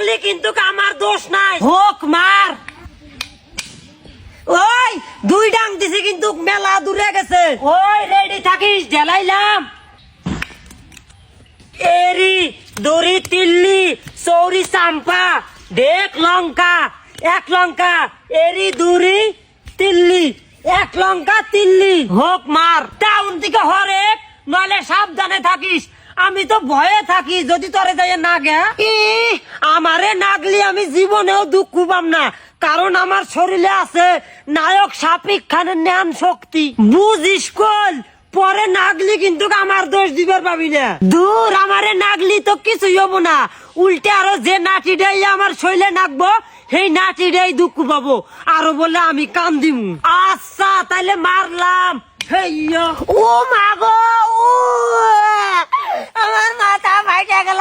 নাগলি কিন্তু আমার দোষ নাই, হোক মার। ওই দুই ডাং দিছে কিন্তু মেলা দূরে গেছে। ওই রেডি থাকিস, ঢেলাইলাম। এরি দড়ি তিল্লি চৌরি চাম্পা দেখ লঙ্কা, এক লঙ্কা এরি দড়ি তিল্লি, এক লঙ্কা তিল্লি, হোক মার। টাউন থেকে হরেক, নইলে সাবধানে থাকিস। আমি তো ভয়ে থাকি যদি তোরে যাই না গে। আমারে নাগলি আমি জীবনেও দুঃখ পাম না, কারণ আমার শরীরে আছে নায়ক শাফিক খানের জ্ঞান শক্তি। বুঝিস কল পরে নাগলি কিন্তু আমার দোষ দিবার পাবি না। দূর, আমারে নাগলি তো কিছুই হবো না, উল্টে আরো যে নাটিটাই আমার শৈলে নাগবো সেই নাটিটাই দুঃখ পাবো, আরো বলে আমি কাম দিম। আচ্ছা তাইলে মারলাম। ও মাগো, আমার মাথা ফাইটা গেল।